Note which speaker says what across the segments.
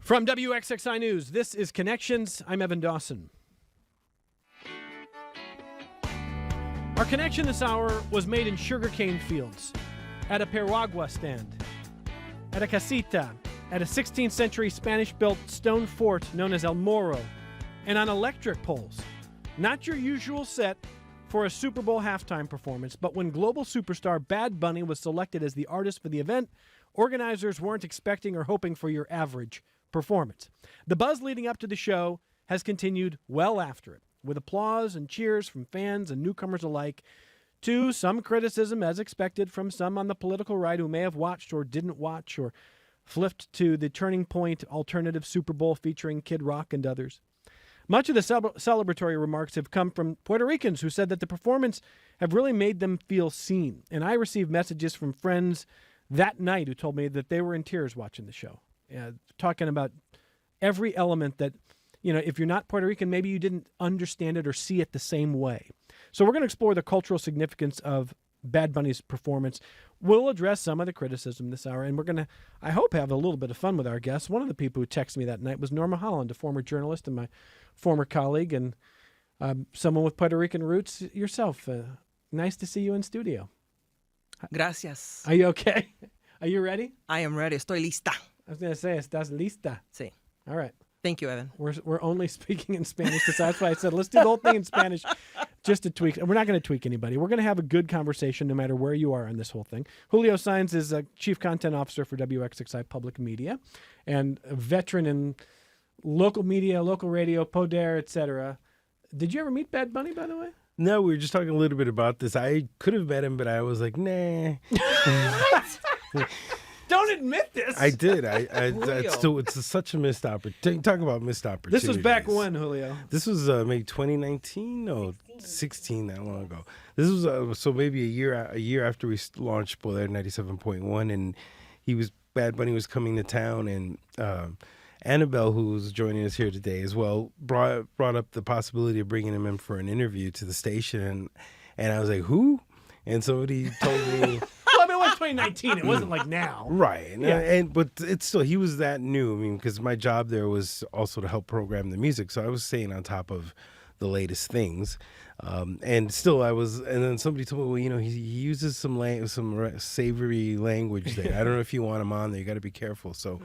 Speaker 1: From WXXI News, this is Connections. I'm Evan Dawson. Our connection this hour was made in sugarcane fields, at a piragua stand, at a casita, at a 16th century Spanish-built stone fort known as El Morro, and on electric poles. Not your usual set for a Super Bowl halftime performance, but when global superstar Bad Bunny was selected as the artist for the event, organizers weren't expecting or hoping for your average performance. The buzz leading up to the show has continued well after it, with applause and cheers from fans and newcomers alike, to some criticism, as expected, from some on the political right who may have watched or didn't watch or flipped to the Turning Point alternative Super Bowl featuring Kid Rock and others. Much of the celebratory remarks have come from Puerto Ricans who said that the performance have really made them feel seen. And I received messages from friends that night who told me that they were in tears watching the show, talking about every element that, you know, if you're not Puerto Rican, maybe you didn't understand it or see it the same way. So we're going to explore the cultural significance of Bad Bunny's performance. We'll address some of the criticism this hour, and we're going to, I hope, have a little bit of fun with our guests. One of the people who texted me that night was Norma Holland, a former journalist and my former colleague, and someone with Puerto Rican roots yourself. Nice to see you in studio.
Speaker 2: Gracias.
Speaker 1: Are you okay? Are you ready?
Speaker 2: I am ready. Estoy lista.
Speaker 1: I was going to say, estás lista.
Speaker 2: Sí.
Speaker 1: All right.
Speaker 2: Thank you, Evan.
Speaker 1: We're only speaking in Spanish, so that's why I said let's do the whole thing in Spanish just to tweak. We're not going to tweak anybody. We're going to have a good conversation no matter where you are on this whole thing. Julio Sáenz is a Chief Content Officer for WXXI Public Media and a veteran in local media, local radio, Poder, etc. Did you ever meet Bad Bunny, by the way?
Speaker 3: No, we were just talking a little bit about this. I could have met him, but I was like, nah.
Speaker 1: What? Don't admit this.
Speaker 3: I did. It's such a missed opportunity. Talk about missed opportunities.
Speaker 1: This was back when, Julio?
Speaker 3: This was maybe 2019? No, 16, that long ago. This was so maybe a year after we launched Poder 97.1, and Bad Bunny was coming to town, and Anabelle, who's joining us here today as well, brought up the possibility of bringing him in for an interview to the station, and I was like, who? And somebody told me.
Speaker 1: Well, I mean, it was 2019. It wasn't like now.
Speaker 3: Right.
Speaker 1: Yeah.
Speaker 3: But it's still, he was that new. I mean, because my job there was also to help program the music. So I was staying on top of the latest things. And still and then somebody told me, well, you know, he uses some savory language there. I don't know if you want him on there. You got to be careful. So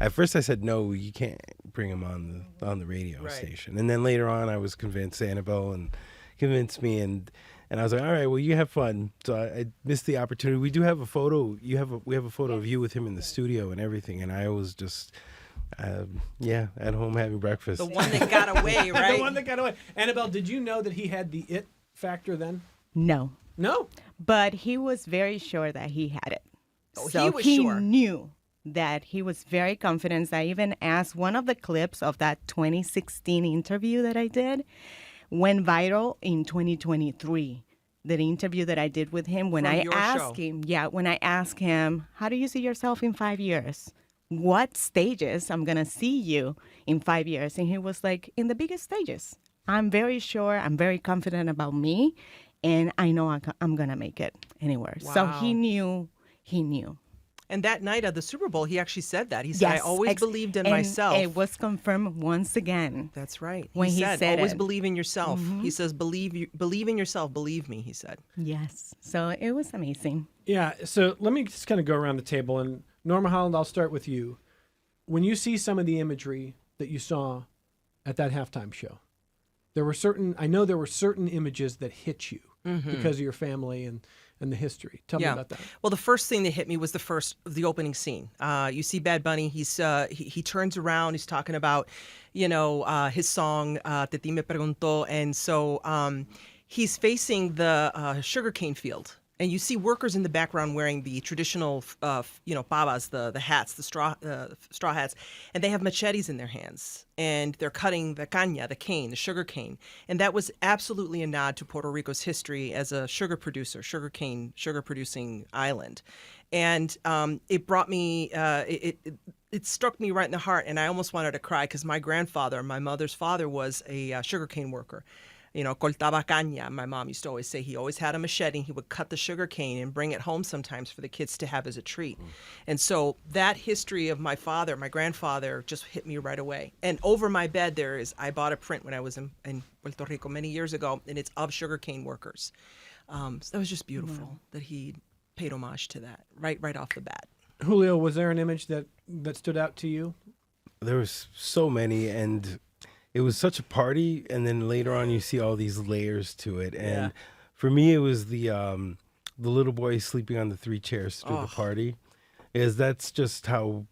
Speaker 3: at first I said, no, you can't bring him on the radio station. And then later on I was convinced, Anabelle convinced me, and I was like, all right, well, you have fun. So I missed the opportunity. We do have a photo. We have a photo of you with him in the studio and everything. And I was just, at home having breakfast.
Speaker 2: The one that got away, right?
Speaker 1: The one that got away. Annabelle, did you know that he had the it factor then?
Speaker 4: No.
Speaker 1: No?
Speaker 4: But he was very sure that he had it.
Speaker 2: Oh,
Speaker 4: so
Speaker 2: he was sure.
Speaker 4: He knew that he was very confident. I even asked one of the clips of that 2016 interview that I did. Went viral in 2023. The interview that I did with him when I asked him, how do you see yourself in 5 years? What stages I'm going to see you in 5 years? And he was like, in the biggest stages. I'm very sure, I'm very confident about me, and I know I'm going to make it anywhere.
Speaker 2: Wow.
Speaker 4: So he knew.
Speaker 2: And that night of the Super Bowl, he actually said that. He said, I always believed in myself.
Speaker 4: It was confirmed once again.
Speaker 2: That's right.
Speaker 4: When he said
Speaker 2: always
Speaker 4: it.
Speaker 2: believe in yourself. Mm-hmm. He says, believe in yourself, believe me, he said.
Speaker 4: Yes. So it was amazing.
Speaker 1: Yeah. So let me just kind of go around the table. And Norma Holland, I'll start with you. When you see some of the imagery that you saw at that halftime show, there were certain images that hit you because of your family and the history. Tell me about that.
Speaker 2: Well, the first thing that hit me was the opening scene. You see Bad Bunny. He turns around. He's talking about, his song "Teti Me Preguntó," and so he's facing the sugarcane field. And you see workers in the background wearing the traditional, pavas, the hats, the straw hats, and they have machetes in their hands, and they're cutting the caña, the cane, the sugar cane, and that was absolutely a nod to Puerto Rico's history as a sugar producing island, and it brought me, it struck me right in the heart, and I almost wanted to cry because my grandfather, my mother's father, was a sugarcane worker. cortaba caña. My mom used to always say he always had a machete. He would cut the sugar cane and bring it home sometimes for the kids to have as a treat. And so that history of my father, my grandfather, just hit me right away. And over my bed I bought a print when I was in Puerto Rico many years ago, and it's of sugarcane workers. So that was just beautiful that he paid homage to that right off the bat.
Speaker 1: Julio, was there an image that stood out to you?
Speaker 3: There was so many, and it was such a party, and then later on you see all these layers to it. And for me, it was the little boy sleeping on the 3 chairs through the party. That's just how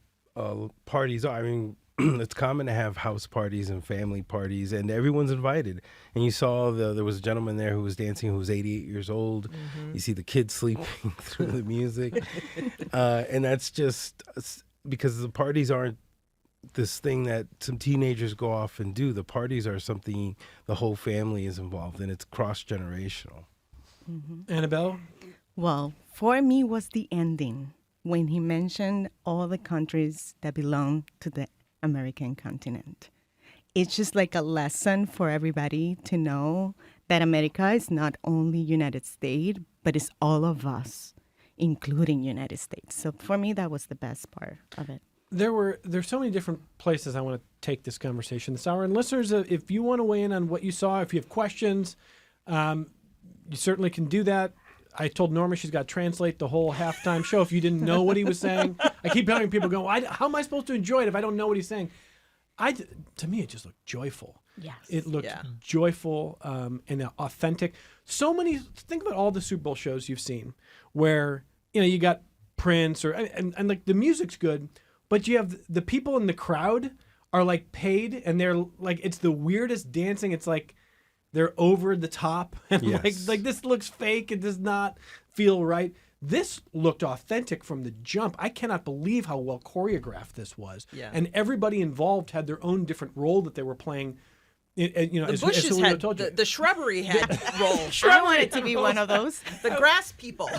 Speaker 3: parties are. I mean, it's common to have house parties and family parties, and everyone's invited. And you saw there was a gentleman there who was dancing who was 88 years old. You see the kids sleeping through the music. And that's just because the parties aren't this thing that some teenagers go off and do. The parties are something the whole family is involved in. It's cross-generational.
Speaker 1: Anabelle?
Speaker 4: Well, for me was the ending when he mentioned all the countries that belong to the American continent. It's just like a lesson for everybody to know that America is not only United States, but it's all of us, including United States. So for me, that was the best part of it.
Speaker 1: There's so many different places I want to take this conversation this hour. And listeners, if you want to weigh in on what you saw, if you have questions, you certainly can do that. I told Norma she's got to translate the whole halftime show if you didn't know what he was saying. I keep having people go, how am I supposed to enjoy it if I don't know what he's saying? To me, it just looked joyful.
Speaker 4: Yes.
Speaker 1: It looked joyful and authentic. So many, think about all the Super Bowl shows you've seen where, you got Prince and like the music's good, but you have the people in the crowd are like paid and they're like, it's the weirdest dancing. It's like, they're over the top and like this looks fake. It does not feel right. This looked authentic from the jump. I cannot believe how well choreographed this was. Yeah. And everybody involved had their own different role that they were playing.
Speaker 2: The bushes had, the shrubbery had roles.
Speaker 4: I wanted to be one of those.
Speaker 2: The grass people.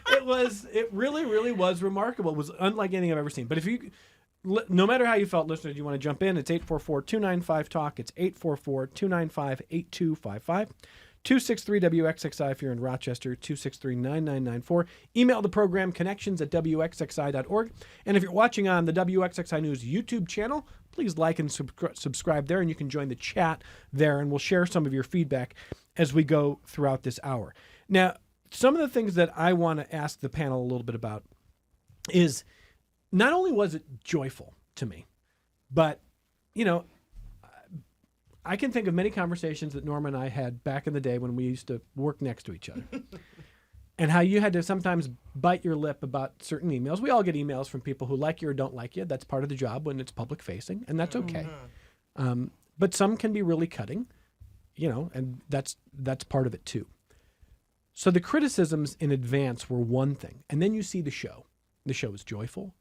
Speaker 1: It really, really was remarkable. It was unlike anything I've ever seen. But no matter how you felt, listeners, you want to jump in, it's 844-295-TALK. It's 844-295-8255. 263-WXXI if you're in Rochester, 263-9994. Email the program connections@WXXI.org. And if you're watching on the WXXI News YouTube channel, please like and subscribe there, and you can join the chat there, and we'll share some of your feedback as we go throughout this hour. Now, some of the things that I want to ask the panel a little bit about is not only was it joyful to me, but, I can think of many conversations that Norma and I had back in the day when we used to work next to each other and how you had to sometimes bite your lip about certain emails. We all get emails from people who like you or don't like you. That's part of the job when it's public facing, and that's okay. But some can be really cutting, and that's part of it too. So the criticisms in advance were one thing, and then you see the show. The show was joyful.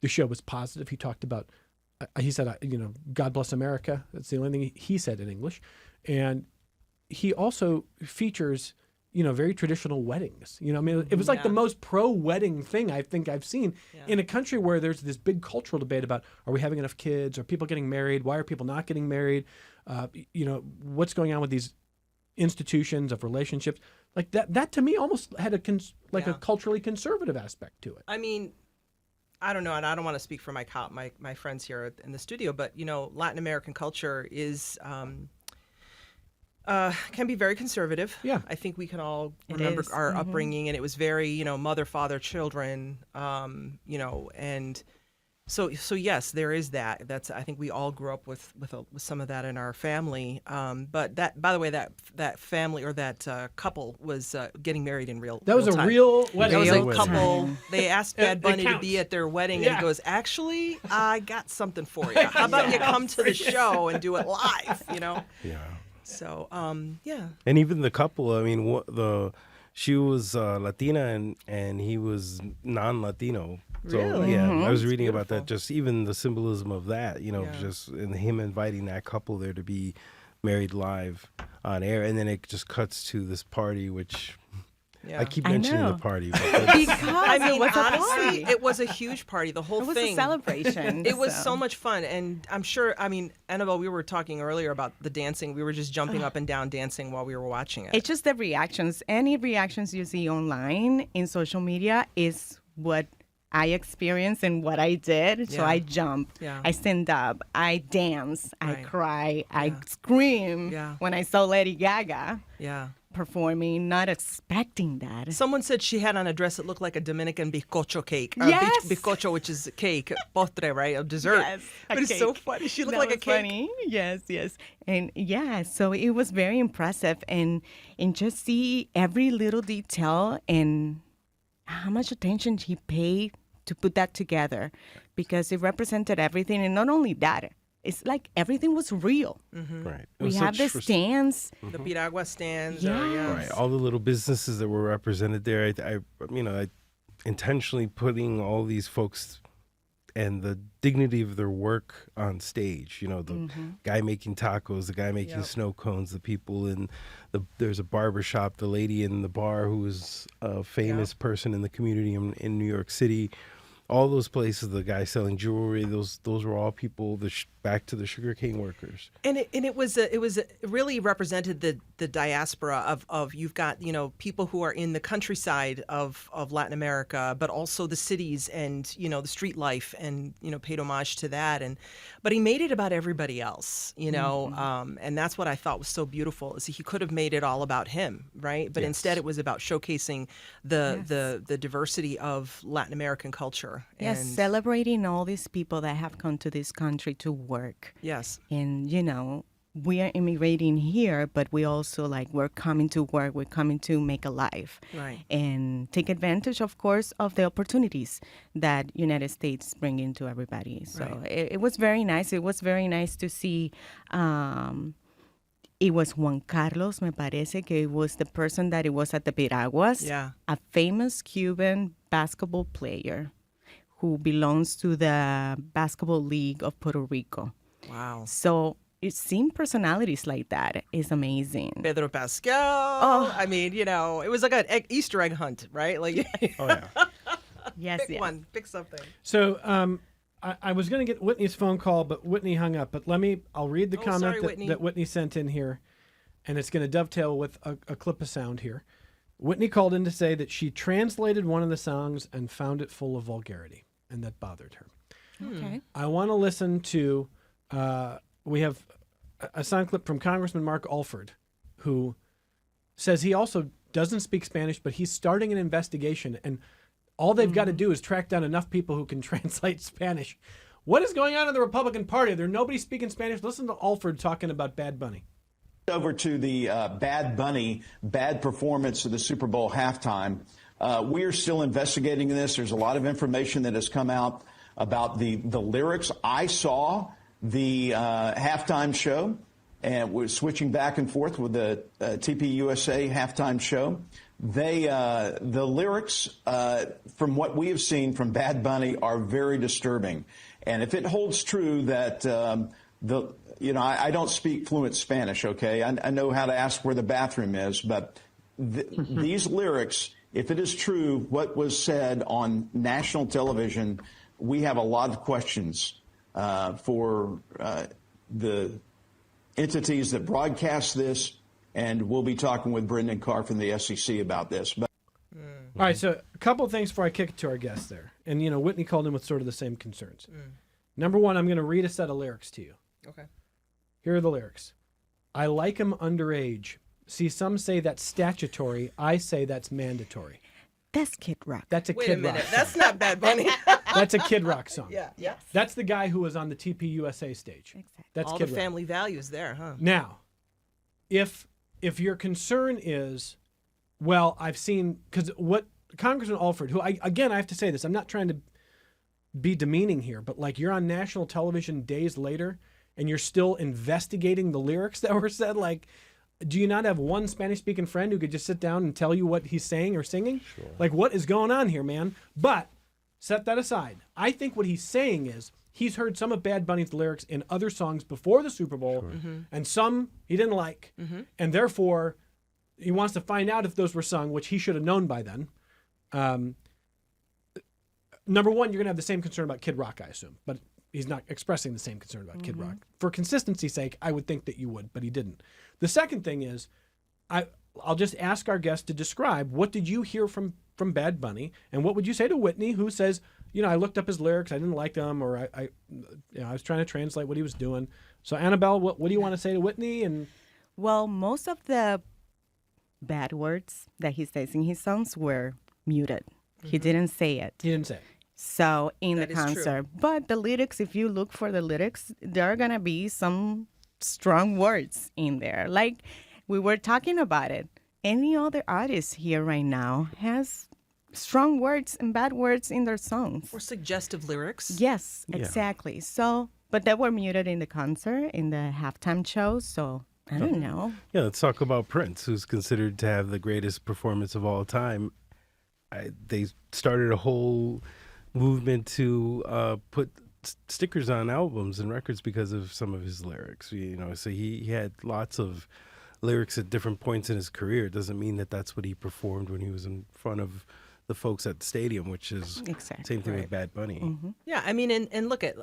Speaker 1: The show was positive. He talked about, he said, God bless America. That's the only thing he said in English. And he also features, very traditional weddings. It was like the most pro-wedding thing I think I've seen in a country where there's this big cultural debate about, are we having enough kids? Are people getting married? Why are people not getting married? What's going on with these institutions of relationships? Like that to me almost had a culturally conservative aspect to it.
Speaker 2: I mean, I don't know, and I don't want to speak for my friends here in the studio, but Latin American culture is can be very conservative.
Speaker 1: Yeah,
Speaker 2: I think we can all remember our upbringing, and it was very mother, father, children, and so yes, there is that. That's, I think we all grew up with some of that in our family. But that, by the way, that family or that couple was getting married in real.
Speaker 1: That was
Speaker 2: real
Speaker 1: a real wedding.
Speaker 2: That was a couple. They asked Bad Bunny to be at their wedding, and he goes, "Actually, I got something for you. How about you come to the show and do it live?" Yeah. So yeah.
Speaker 3: And even the couple. I mean, she was Latina and he was non-Latino. So
Speaker 2: really?
Speaker 3: I was reading about that. Just even the symbolism of that, just in him inviting that couple there to be married live on air, and then it just cuts to this party, which
Speaker 2: Yeah.
Speaker 3: I keep
Speaker 4: I
Speaker 3: mentioning the
Speaker 4: know.
Speaker 3: party. But that's-
Speaker 4: Because
Speaker 2: I mean,
Speaker 4: it was a
Speaker 2: honestly,
Speaker 4: party.
Speaker 2: it was a huge party. The whole
Speaker 4: It was
Speaker 2: thing.
Speaker 4: a celebration.
Speaker 2: It was so much fun, and I'm sure. I mean, Annabelle, we were talking earlier about the dancing. We were just jumping up and down dancing while we were watching it.
Speaker 4: It's just the reactions. Any reactions you see online in social media is what I experienced and what I did. So
Speaker 2: Yeah.
Speaker 4: I jump,
Speaker 2: Yeah.
Speaker 4: I stand up, I dance, I
Speaker 2: Right.
Speaker 4: cry, I
Speaker 2: Yeah.
Speaker 4: scream
Speaker 2: Yeah.
Speaker 4: when I saw Lady Gaga
Speaker 2: Yeah.
Speaker 4: performing, not expecting that.
Speaker 2: Someone said she had on a dress that looked like a Dominican bizcocho cake.
Speaker 4: Yes.
Speaker 2: Bizcocho, which is cake, postre, right? A dessert.
Speaker 4: Yes, a
Speaker 2: but it's so
Speaker 4: cake.
Speaker 2: funny. She looked
Speaker 4: That
Speaker 2: like a
Speaker 4: was
Speaker 2: cake.
Speaker 4: funny. Yes, yes. And yeah, so it was very impressive and just see every little detail and how much attention he paid to put that together because it represented everything. And not only that, it's like everything was real.
Speaker 3: Right. It
Speaker 4: We
Speaker 3: was
Speaker 4: have the
Speaker 3: such
Speaker 4: stands.
Speaker 2: The piragua stands.
Speaker 4: Yes.
Speaker 3: Right, all the little businesses that were represented there. I intentionally putting all these folks and the dignity of their work on stage. You know, the guy making tacos, the guy making
Speaker 2: Yep.
Speaker 3: snow cones, the people in there's a barber shop, the lady in the bar who was a famous person in the community in New York City. All those places, the guy selling jewelry, those were all people. Back to the sugarcane workers.
Speaker 2: And it really represented the diaspora of you've got people who are in the countryside of Latin America, but also the cities and the street life and paid homage to that but he made it about everybody else and that's what I thought was so beautiful is he could have made it all about him, right? But
Speaker 3: Yes.
Speaker 2: instead it was about showcasing the diversity of Latin American culture.
Speaker 4: Yes,
Speaker 2: And
Speaker 4: celebrating all these people that have come to this country to work.
Speaker 2: yes.
Speaker 4: And, we are immigrating here, but we also we're coming to work, we're coming to make a life.
Speaker 2: Right.
Speaker 4: And take advantage, of course, of the opportunities that United States bring into everybody. So
Speaker 2: Right.
Speaker 4: it was very nice. It was very nice to see. It was Juan Carlos, me parece, que it was the person that it was at the Piraguas.
Speaker 2: Yeah.
Speaker 4: A famous Cuban basketball player who belongs to the Basketball League of Puerto Rico.
Speaker 2: Wow.
Speaker 4: So seeing personalities like that is amazing.
Speaker 2: Pedro Pascal. I mean, it was like an Easter egg hunt, right? Like,
Speaker 3: Oh yeah.
Speaker 4: Yes,
Speaker 2: pick
Speaker 4: yes.
Speaker 2: one, pick something.
Speaker 1: So I was going to get Whitney's phone call, but Whitney hung up. But I'll read the
Speaker 2: Oh,
Speaker 1: comment
Speaker 2: sorry, Whitney.
Speaker 1: that Whitney sent in here, and it's going to dovetail with a clip of sound here. Whitney called in to say that she translated one of the songs and found it full of vulgarity, and that bothered her.
Speaker 4: Okay.
Speaker 1: I want to listen to, we have a sound clip from Congressman Mark Alford, who says he also doesn't speak Spanish, but he's starting an investigation, and all they've got to do is track down enough people who can translate Spanish. What is going on in the Republican Party? There's nobody speaking Spanish. Listen to Alford talking about Bad Bunny.
Speaker 5: Over to the Bad Bunny bad performance of the Super Bowl halftime. We are still investigating this. There's a lot of information that has come out about the lyrics. I saw the halftime show and we're switching back and forth with the TPUSA halftime show. The lyrics, from what we have seen from Bad Bunny, are very disturbing. And if it holds true that I don't speak fluent Spanish, okay? I know how to ask where the bathroom is, but these lyrics, if it is true what was said on national television, we have a lot of questions for the entities that broadcast this, and we'll be talking with Brendan Carr from the SEC about this. But
Speaker 1: All right, so a couple of things before I kick it to our guest there. And, Whitney called in with sort of the same concerns. Number one, I'm going to read a set of lyrics to you.
Speaker 2: Okay.
Speaker 1: Here are the lyrics. I like him underage. See, some say that's statutory. I say that's mandatory.
Speaker 4: That's Kid Rock.
Speaker 1: That's a
Speaker 2: Wait
Speaker 1: Kid
Speaker 2: a minute.
Speaker 1: Rock
Speaker 2: That's
Speaker 1: song.
Speaker 2: not Bad Bunny.
Speaker 1: That's a Kid Rock song.
Speaker 2: Yeah.
Speaker 4: Yes.
Speaker 1: That's the guy who was on the TPUSA stage.
Speaker 4: Exactly.
Speaker 1: That's
Speaker 2: All
Speaker 1: Kid
Speaker 2: the
Speaker 1: Rock.
Speaker 2: family values there, huh?
Speaker 1: Now, if your concern is, well, I've seen, because what Congressman Alford, who I have to say this, I'm not trying to be demeaning here, but you're on national television days later and you're still investigating the lyrics that were said. Do you not have one Spanish-speaking friend who could just sit down and tell you what he's saying or singing? Sure. What is going on here, man? But set that aside. I think what he's saying is he's heard some of Bad Bunny's lyrics in other songs before the Super Bowl, and some he didn't like. And therefore, he wants to find out if those were sung, which he should have known by then. Number one, you're going to have the same concern about Kid Rock, I assume, but he's not expressing the same concern about Kid Rock. For consistency's sake, I would think that you would, but he didn't. The second thing is, I'll just ask our guest to describe, what did you hear from Bad Bunny, and what would you say to Whitney, who says, I looked up his lyrics, I didn't like them, or I was trying to translate what he was doing. So Anabelle, what do you want to say to Whitney? And
Speaker 4: Well, most of the bad words that he says in his songs were muted. He didn't say it.
Speaker 1: he didn't say it.
Speaker 4: So in
Speaker 2: That
Speaker 4: the
Speaker 2: is true.
Speaker 4: concert, but the lyrics, if you look for the lyrics, there are gonna be some strong words in there. Like we were talking about it. Any other artist here right now has strong words and bad words in their songs.
Speaker 2: Or suggestive lyrics.
Speaker 4: Yes,
Speaker 3: Yeah.
Speaker 4: exactly. So, but they were muted in the concert, in the halftime show. So I don't know.
Speaker 3: Yeah, let's talk about Prince, who's considered to have the greatest performance of all time. They started a whole movement to put stickers on albums and records because of some of his lyrics. So he had lots of lyrics at different points in his career. It doesn't mean that that's what he performed when he was in front of the folks at the stadium, which is
Speaker 4: Exactly.
Speaker 3: same thing
Speaker 2: Right.
Speaker 3: with Bad Bunny.
Speaker 2: Yeah, I mean, and look at,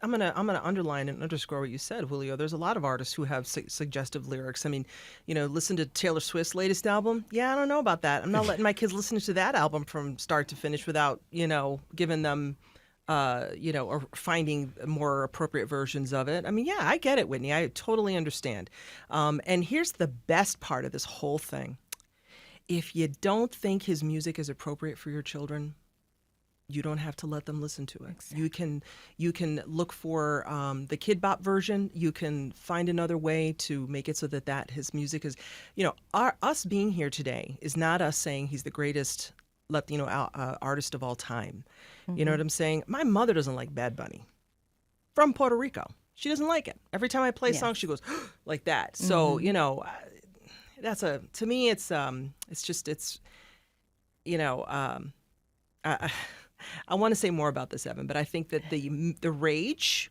Speaker 2: I'm gonna underline and underscore what you said, Julio. There's a lot of artists who have suggestive lyrics. I mean, listen to Taylor Swift's latest album. Yeah, I don't know about that. I'm not letting my kids listen to that album from start to finish without, giving them, or finding more appropriate versions of it. I mean, yeah, I get it, Whitney. I totally understand. And here's the best part of this whole thing. If you don't think his music is appropriate for your children, you don't have to let them listen to it.
Speaker 4: Exactly.
Speaker 2: You can look for the Kid Bop version. You can find another way to make it so that his music is, us being here today is not us saying he's the greatest Latino artist of all time. You know what I'm saying? My mother doesn't like Bad Bunny from Puerto Rico. She doesn't like it. Every time I play a song, she goes like that. So to me, it's I want to say more about this, Evan, but I think that the rage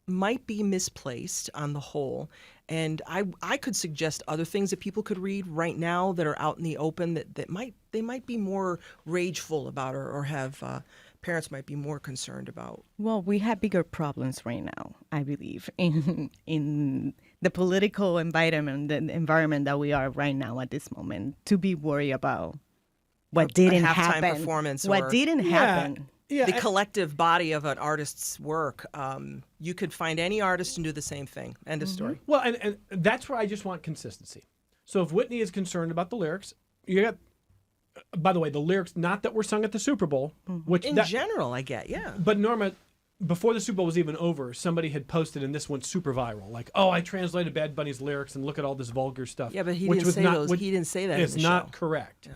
Speaker 2: might be misplaced on the whole. And I could suggest other things that people could read right now that are out in the open that might be more rageful about, or have parents might be more concerned about.
Speaker 4: Well, we have bigger problems right now, I believe, in the political environment, the environment that we are right now at this moment, to be worried about what didn't
Speaker 2: halftime
Speaker 4: happen.
Speaker 2: performance
Speaker 4: What
Speaker 2: or-
Speaker 4: didn't happen.
Speaker 1: Yeah,
Speaker 2: The collective body of an artist's work. You could find any artist and do the same thing. End of story.
Speaker 1: well, and that's where I just want consistency. So if Whitney is concerned about the lyrics, you got, by the way, the lyrics not that were sung at the Super Bowl, which
Speaker 2: In general, I get, yeah.
Speaker 1: But Norma, before the Super Bowl was even over, somebody had posted, and this went super viral. Like, oh, I translated Bad Bunny's lyrics, and look at all this vulgar stuff.
Speaker 2: Yeah, but he
Speaker 1: which
Speaker 2: didn't
Speaker 1: was
Speaker 2: say
Speaker 1: not,
Speaker 2: those.
Speaker 1: which
Speaker 2: He didn't say that in
Speaker 1: is
Speaker 2: the
Speaker 1: not
Speaker 2: show.
Speaker 1: correct.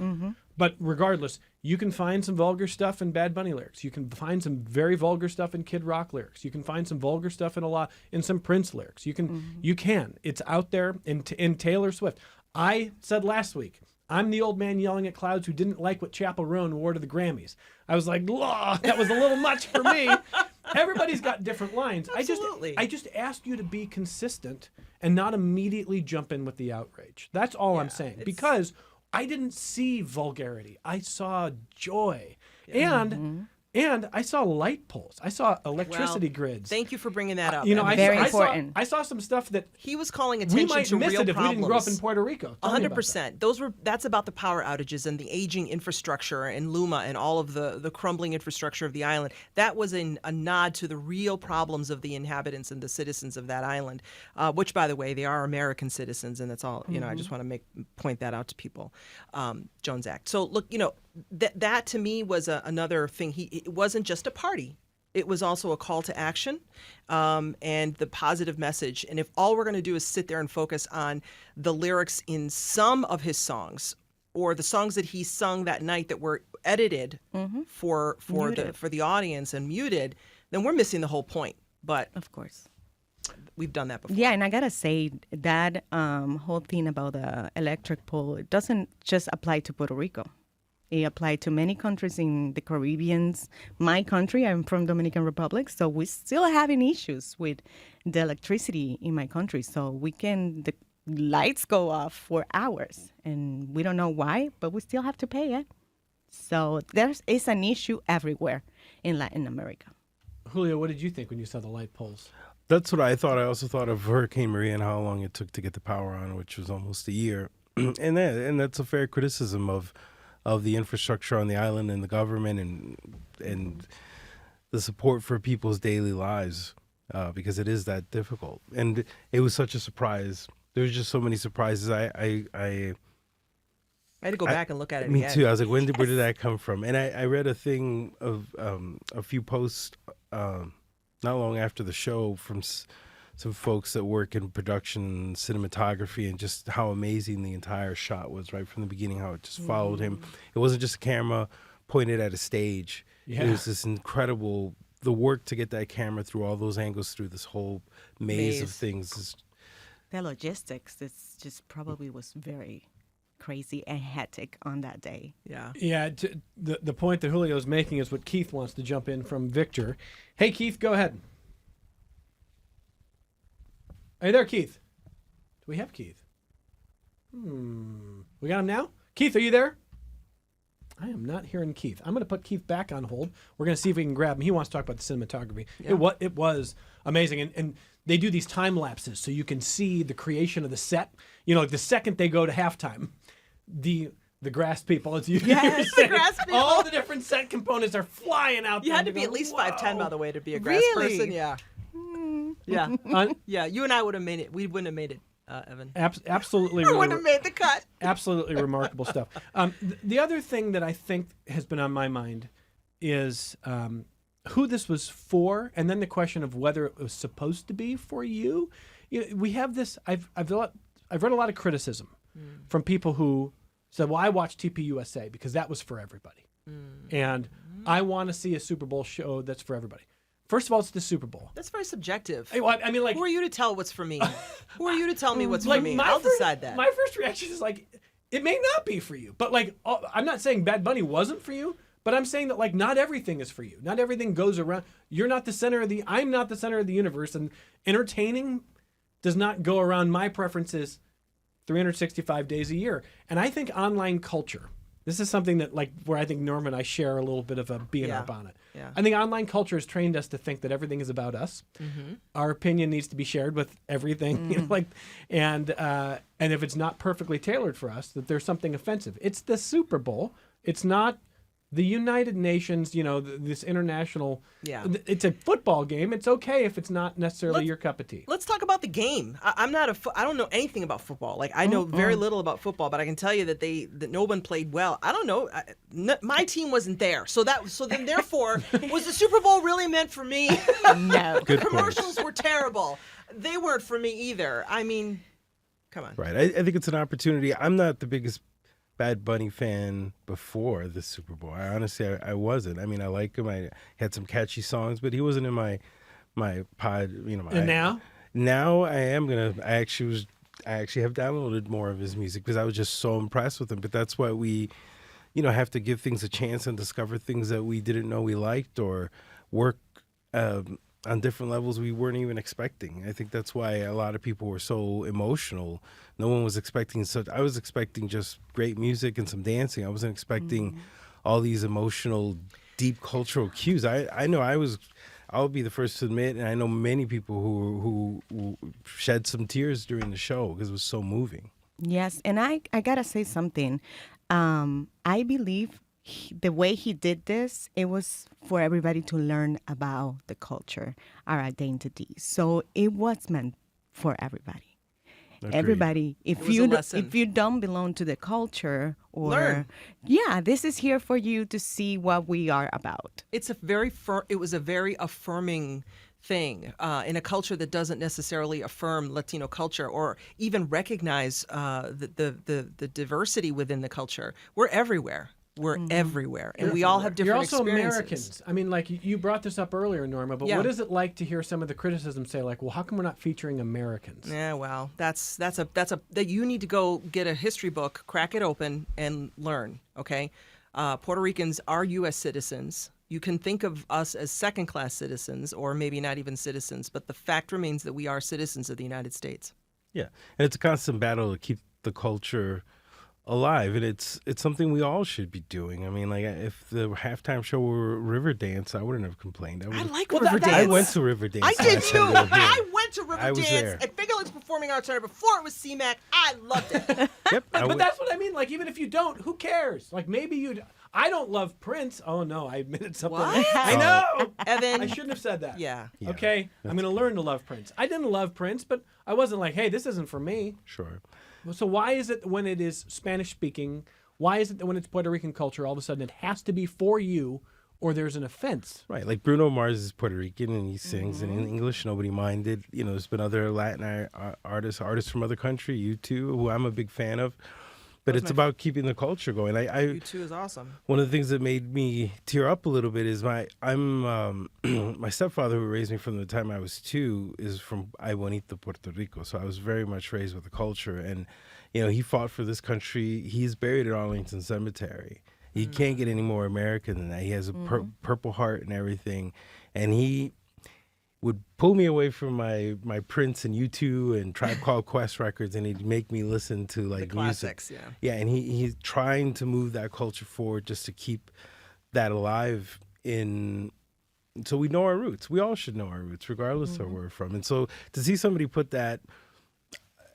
Speaker 1: But regardless, you can find some vulgar stuff in Bad Bunny lyrics. You can find some very vulgar stuff in Kid Rock lyrics. You can find some vulgar stuff in some Prince lyrics. You can. It's out there in Taylor Swift. I said last week, I'm the old man yelling at clouds who didn't like what Chappell Roan wore to the Grammys. I was like, that was a little much for me. Everybody's got different lines.
Speaker 2: Absolutely.
Speaker 1: I just asked you to be consistent and not immediately jump in with the outrage. That's all I'm saying. Because I didn't see vulgarity. I saw joy. And I saw light poles. I saw electricity grids.
Speaker 2: Thank you for bringing that up.
Speaker 4: Very important.
Speaker 1: I saw some stuff that
Speaker 2: He was calling
Speaker 1: we
Speaker 2: attention
Speaker 1: might
Speaker 2: to
Speaker 1: miss
Speaker 2: real
Speaker 1: it if
Speaker 2: problems.
Speaker 1: we didn't grow up in Puerto Rico. Tell me about that.
Speaker 2: 100%. That's about the power outages and the aging infrastructure and Luma and all of the crumbling infrastructure of the island. That was a nod to the real problems of the inhabitants and the citizens of that island, which, by the way, they are American citizens, and that's all. I just want to point that out to people. Jones Act. So look, that to me was another thing. It wasn't just a party. It was also a call to action and the positive message. And if all we're going to do is sit there and focus on the lyrics in some of his songs or the songs that he sung that night that were edited for the audience and muted, then we're missing the whole point. But
Speaker 4: Of course.
Speaker 2: we've done that before.
Speaker 4: Yeah, and I gotta say that whole thing about the electric pole, it doesn't just apply to Puerto Rico. It applied to many countries in the Caribbean. My country, I'm from Dominican Republic, so we're still having issues with the electricity in my country. So lights go off for hours, and we don't know why, but we still have to pay it. So it's an issue everywhere in Latin America.
Speaker 1: Julio, what did you think when you saw the light poles?
Speaker 3: That's what I thought. I also thought of Hurricane Maria and how long it took to get the power on, which was almost a year. and that's a fair criticism of the infrastructure on the island and the government and the support for people's daily lives, because it is that difficult. And it was such a surprise. There's just so many surprises. I
Speaker 2: had to go back and look at it
Speaker 3: Me
Speaker 2: again.
Speaker 3: too. I was like, where did that come from? And I read a thing of a few posts not long after the show from some folks that work in production, cinematography, and just how amazing the entire shot was right from the beginning, how it just followed him. It wasn't just a camera pointed at a stage.
Speaker 1: Yeah.
Speaker 3: It was this incredible, the work to get that camera through all those angles, through this whole maze of things.
Speaker 4: The logistics, this just probably was very crazy and hectic on that day.
Speaker 2: Yeah.
Speaker 1: Yeah, the point that Julio is making is what Keith wants to jump in from Victor. Hey, Keith, go ahead. Are you there, Keith? Do we have Keith? We got him now? Keith, are you there? I am not hearing Keith. I'm going to put Keith back on hold. We're going to see if we can grab him. He wants to talk about the cinematography.
Speaker 2: Yeah.
Speaker 1: It was amazing. And they do these time lapses so you can see the creation of the set. You know, like the second they go to halftime, the grass people, as you
Speaker 2: Yes, the grass people.
Speaker 1: all the different set components are flying out
Speaker 2: You
Speaker 1: there.
Speaker 2: had to be at least 5'10", by the way, to be a grass person. Yeah. Yeah. Yeah. You and I would have made it. We wouldn't have made it, Evan.
Speaker 1: Absolutely.
Speaker 2: I wouldn't have made the cut.
Speaker 1: Absolutely remarkable stuff. The other thing that I think has been on my mind is who this was for, and then the question of whether it was supposed to be for you. You know, we have this. I've read a lot of criticism from people who said, "Well, I watched TPUSA because that was for everybody, and I want to see a Super Bowl show that's for everybody." First of all, it's the Super Bowl.
Speaker 2: That's very subjective.
Speaker 1: I mean, like,
Speaker 2: who are you to tell what's for me? Who are you to tell me what's
Speaker 1: like
Speaker 2: for me?
Speaker 1: my
Speaker 2: I'll
Speaker 1: first-
Speaker 2: decide that.
Speaker 1: My first reaction is like, it may not be for you, but like, I'm not saying Bad Bunny wasn't for you, but I'm saying that like not everything is for you. Not everything goes around. I'm not the center of the universe, and entertaining does not go around my preferences 365 days a year. And I think online culture, this is something that like where I think Norma and I share a little bit of a B&R on it.
Speaker 2: Yeah.
Speaker 1: I think online culture has trained us to think that everything is about us. Our opinion needs to be shared with everything, you know, like, and if it's not perfectly tailored for us, that there's something offensive. It's the Super Bowl. It's not the United Nations, you know, this international.
Speaker 2: Yeah.
Speaker 1: It's a football game. It's okay if it's not necessarily your cup of tea.
Speaker 2: Let's talk about the game. I'm not I don't know anything about football. Like I know very little about football, but I can tell you that no one played well. I don't know. My team wasn't there, so then therefore was the Super Bowl really meant for me?
Speaker 4: No.
Speaker 3: Good
Speaker 2: The
Speaker 3: point.
Speaker 2: commercials were terrible. They weren't for me either. I mean, come on.
Speaker 3: Right. I think it's an opportunity. I'm not the biggest Bad Bunny fan before the Super Bowl. I honestly, I wasn't. I mean, I like him. I had some catchy songs, but he wasn't in my pod. You know.
Speaker 1: And now?
Speaker 3: Now I am gonna. I actually have downloaded more of his music because I was just so impressed with him. But that's why we, you know, have to give things a chance and discover things that we didn't know we liked or work on different levels we weren't even expecting. I think that's why a lot of people were so emotional. No one was expecting I was expecting just great music and some dancing. I wasn't expecting all these emotional, deep cultural cues. I know I'll be the first to admit, and I know many people who shed some tears during the show because it was so moving.
Speaker 4: Yes, and I gotta say something. I believe the way he did this, it was for everybody to learn about the culture, our identity. So it was meant for everybody.
Speaker 3: Agreed.
Speaker 4: Everybody,
Speaker 2: It was a lesson.
Speaker 4: if you don't belong to the culture, or
Speaker 2: Learn.
Speaker 4: Yeah, this is here for you to see what we are about.
Speaker 2: It's it was a very affirming thing in a culture that doesn't necessarily affirm Latino culture or even recognize the diversity within the culture. We're everywhere. We're everywhere, and we all have different
Speaker 1: You're also
Speaker 2: experiences.
Speaker 1: Americans. I mean, like you brought this up earlier, Norma, but
Speaker 2: Yeah.
Speaker 1: what is it like to hear some of the criticism say, like, well, how come we're not featuring Americans?
Speaker 2: Yeah, well, that you need to go get a history book, crack it open, and learn. Okay, Puerto Ricans are U.S. citizens. You can think of us as second-class citizens, or maybe not even citizens, but the fact remains that we are citizens of the United States.
Speaker 3: Yeah, and it's a constant battle to keep the culture alive, and it's something we all should be doing. I mean, like if the halftime show were Riverdance, I wouldn't have complained.
Speaker 2: I like
Speaker 1: Well,
Speaker 2: Riverdance.
Speaker 3: I went to Riverdance.
Speaker 2: I did
Speaker 3: last
Speaker 2: too.
Speaker 3: time they were here.
Speaker 2: I went to
Speaker 3: I was there.
Speaker 2: Riverdance at Finger Lakes Performing Arts Center before it was CMAC. I loved it.
Speaker 3: Yep,
Speaker 1: But that's what I mean. Like, even if you don't, who cares? Like, maybe you. I don't love Prince. Oh no, I admitted something.
Speaker 2: What?
Speaker 1: I know.
Speaker 2: Evan.
Speaker 1: I shouldn't have said that.
Speaker 2: Yeah.
Speaker 1: Okay, I'm going to learn to love Prince. I didn't love Prince, but I wasn't like, hey, this isn't for me.
Speaker 3: Sure.
Speaker 1: So why is it when it is Spanish speaking? Why is it that when it's Puerto Rican culture, all of a sudden it has to be for you, or there's an offense?
Speaker 3: Right, like Bruno Mars is Puerto Rican and he sings in English. Nobody minded. You know, there's been other Latin artists from other country, U2, who I'm a big fan of. But it's about keeping the culture going.
Speaker 2: U2 is awesome.
Speaker 3: One of the things that made me tear up a little bit is my stepfather, who raised me from the time I was 2, is from Ay Bonito, Puerto Rico. So I was very much raised with the culture. And, you know, he fought for this country. He's buried at Arlington Cemetery. He can't get any more American than that. He has a purple heart and everything. And he would pull me away from my Prince and U2 and Tribe Called Quest records, and he'd make me listen to like
Speaker 2: The classics,
Speaker 3: music.
Speaker 2: yeah.
Speaker 3: Yeah, and he's trying to move that culture forward just to keep that alive so we know our roots. We all should know our roots, regardless of where we're from. And so to see somebody put that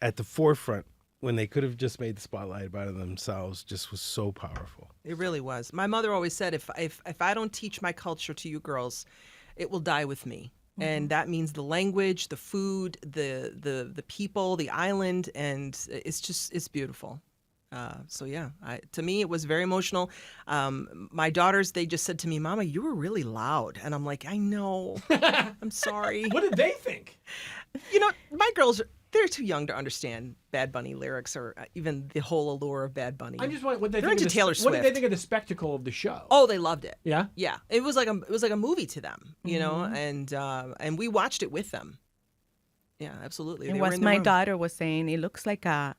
Speaker 3: at the forefront when they could have just made the spotlight about it themselves just was so powerful.
Speaker 2: It really was. My mother always said, if I don't teach my culture to you girls, it will die with me. And that means the language, the food, the people, the island, and it's beautiful. So yeah, to me it was very emotional. My daughters, they just said to me, "Mama, you were really loud," and I'm like, "I know, I'm sorry."
Speaker 1: What did they think?
Speaker 2: You know, my girls, they're too young to understand Bad Bunny lyrics or even the whole allure of Bad Bunny.
Speaker 1: I'm just wondering what they
Speaker 2: They're
Speaker 1: think.
Speaker 2: into Taylor
Speaker 1: What did they
Speaker 2: Swift.
Speaker 1: think of the spectacle of the show?
Speaker 2: Oh, they loved it.
Speaker 1: Yeah?
Speaker 2: Yeah, it was like a movie to them, you know, and we watched it with them. Yeah, absolutely.
Speaker 4: And
Speaker 2: They were
Speaker 4: what
Speaker 2: in the
Speaker 4: my
Speaker 2: room.
Speaker 4: daughter was saying, it looks like a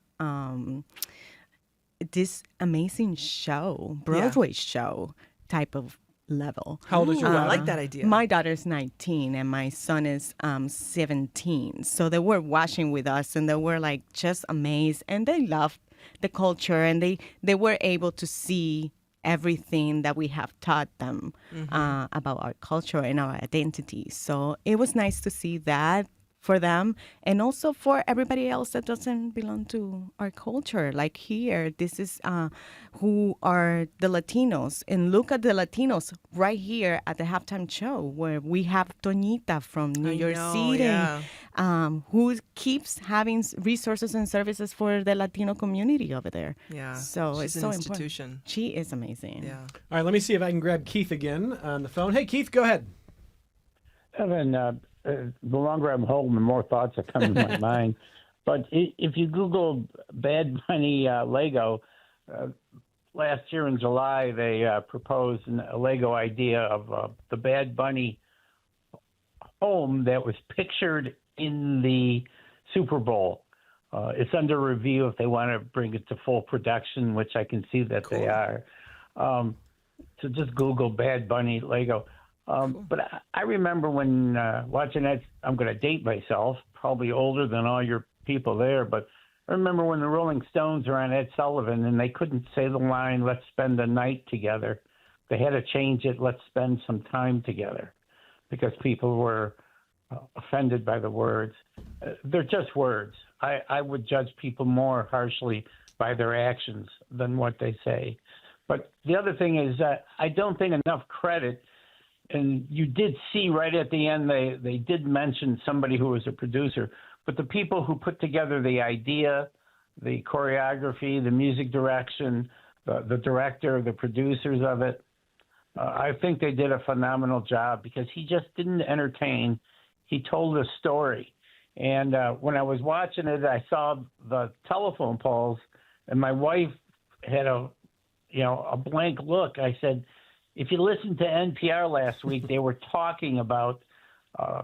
Speaker 4: this amazing show, Broadway show type of level.
Speaker 1: How old is your
Speaker 2: I
Speaker 1: daughter?
Speaker 2: like that idea.
Speaker 4: My daughter's 19 and my son is 17. So they were watching with us and they were like just amazed and they loved the culture and they were able to see everything that we have taught them about our culture and our identity. So it was nice to see that for them and also for everybody else that doesn't belong to our culture. Like here, this is who are the Latinos. And look at the Latinos right here at the halftime show where we have Toñita from New York City,
Speaker 2: yeah.
Speaker 4: who keeps having resources and services for the Latino community over there.
Speaker 2: Yeah.
Speaker 4: So
Speaker 2: She's
Speaker 4: it's
Speaker 2: an
Speaker 4: so
Speaker 2: institution.
Speaker 4: important. She is amazing.
Speaker 2: Yeah.
Speaker 1: All right, let me see if I can grab Keith again on the phone. Hey, Keith, go ahead.
Speaker 6: Evan, the longer I'm holding, the more thoughts are coming to my mind. But if you Google Bad Bunny Lego, last year in July, they proposed a Lego idea of the Bad Bunny home that was pictured in the Super Bowl. It's under review if they want to bring it to full production, which I can see that they are. So just Google Bad Bunny Lego. But I remember when watching that, I'm going to date myself, probably older than all your people there, but I remember when the Rolling Stones were on Ed Sullivan and they couldn't say the line, "Let's spend the night together." They had to change it, "Let's spend some time together," because people were offended by the words. They're just words. I would judge people more harshly by their actions than what they say. But the other thing is that I don't think enough credit. And you did see right at the end, they did mention somebody who was a producer, but the people who put together the idea, the choreography, the music direction, the director, the producers of it, I think they did a phenomenal job because he just didn't entertain. He told a story. And when I was watching it, I saw the telephone poles and my wife had a blank look. I said, if you listened to NPR last week, they were talking about